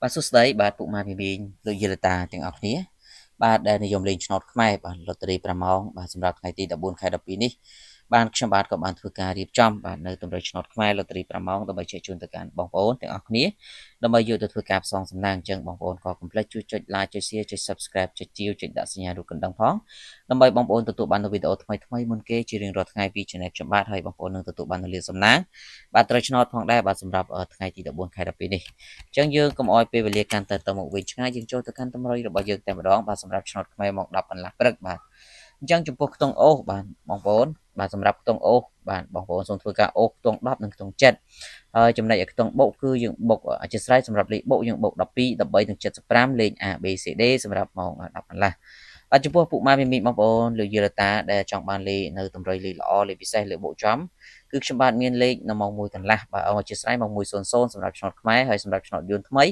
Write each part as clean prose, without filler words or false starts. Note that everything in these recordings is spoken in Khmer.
បាទសួស្តីបាទពុកម៉ែមីមីងលោកយាយលោកតាទាំងអស់គ្នាបាទដែលនិយមលេងឆ្នោតខ្មែរបាទលុតតេរី5ម៉ោងបាទសម្រាប់ថ្ងៃទី14ខែ12នេះបានខ្ញុំបាទក៏បានធ្វើការរៀបចំបាទនៅទម្រង់ឆ្នោតខ្មែរលុតតេរី5ម៉ោងដើម្បីជែកជូនទៅកាន់បងប្អូនទាំងអស់គ្នាដើម្បីយកទៅធ្វើការផ្សងសំណាងអញ្ចឹងបងប្អូនក៏កុំភ្លេចជួយចុច like ចុច share ចុច subscribe ចុចជាវចុចដាក់សញ្ញារូបកណ្ដឹងផងដើម្បីបងប្អូនទទួលបាននូវវីដេអូថ្មីៗមុនគេជារៀងរាល់ថ្ងៃពី Channel ខ្ញុំបាទហើយបងប្អូននឹងទទួលបាននូវលាភសំណាងបាទត្រូវឆ្នោតផងដែរបាទសម្រាប់ថ្ងៃទី14ខែ12នេះ អញ្ចឹងយើងកុំអោយពេលវេលាកាន់តែទៅមកវិញឆ្ងាយយើងចូលទៅកាន់តម្រុយរបស់យើងតែម្ដងបាទសម្រាប់ឆ្នោតខ្មែរមក10កន្លះព្រឹកបាទអញ្ចឹងចំពោះខ្ទង់អូសបាទបងប្អូនបាទសម្រាប់ខ្ទង់អូសបាទបងប្អូនសូមធ្វើការអូសខ្ទង់10និងខ្ទង់7ហើយចំណែកឯខ្ទង់បុកគឺយើងបុកអធិស្ឋានសម្រាប់លេខបុកយើងបុក12 13និង75លេខ A B C D សម្រាប់ម៉ោង10កន្លះបាទចំពោះពុកម៉ែមីមីបងប្អូនលោកយាយរតាដែលចង់បានលេខនៅតម្រុយលេខល្អលេខពិសេសលេខបុកចំគឺខ្ញុំបាទមានលេខនៅម៉ោង1កន្លះបាទអធិស្ឋានម៉ោង1:00សម្រាប់ឆ្នោតខ្មែរហើយសម្រាប់ឆ្នោតយួនថ្មី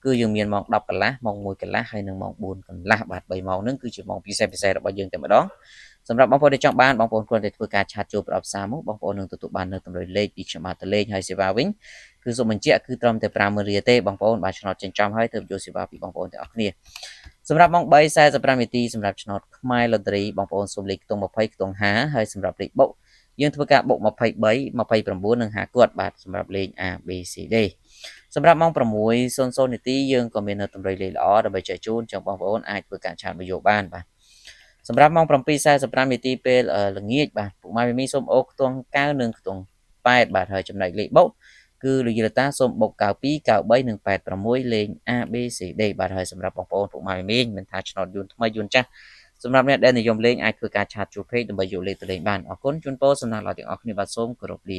គឺយើងមានម៉ោង10កន្លះម៉ោង1កន្លះហើយនិងម៉ោង4កន្លះបាទ3ម៉ោងហ្នឹងគឺជាម៉ោងពិសេសរបស់យើងតែម្ដងសម្រាប់បងប្អូនដែលចង់បានបងប្អូនគ្រាន់តែធ្វើការឆាតចូលប្រអប់សារមកបងប្អូននឹងទទួលបាននៅតម្រុយលេខពីខ្ញុំបាទទៅលេខហើយសេវាវិញគឺសូមបញ្ជាក់គឺត្រឹមតែ50000រៀលទេបងប្អូនបាទឆ្នោតចិញ្ចឹមហើយទើបយកសេវាពីបងប្អូនទាំងអស់គ្នាសម្រាប់ម៉ោង3:45នាទីសម្រាប់ឆ្នោតខ្មែរលូតេរីបងប្អូនសូមលេខខ្ទង់20ខ្ទង់50ហើយសម្រាប់លេខបុកយើងធ្វើការបុក23 29និង50គាត់បាទសម្រាប់លេខ A B C D សម្រាប់ម៉ោង6:00នាទីយើងក៏មាននៅតម្រុយលេខល្អដើម្បីចែកជូនចឹងបងប្អូនអាចធ្វើការឆាតមកយកបានបាទសម្រាប់ម៉ោង7:45នាទីពេលល្ងាចបាទពុកម៉ែមីសូមអូសខ្ទង់9និងខ្ទង់8បាទហើយចំណែកលេខបុកគឺលោកយាយតាសូមបុក92 93និង86លេខ A B C D បាទហើយសម្រាប់បងប្អូនពុកម៉ែមីមិនថាឆ្នោតយួនថ្មីយួនចាស់សម្រាប់អ្នកដែលនិយមលេងអាចធ្វើការឆាតជួបពេកដើម្បីយកលេខទៅលេងបានអរគុណជូនពរសំណាងល្អទាំងអស់គ្នាបាទសូមគោរពលា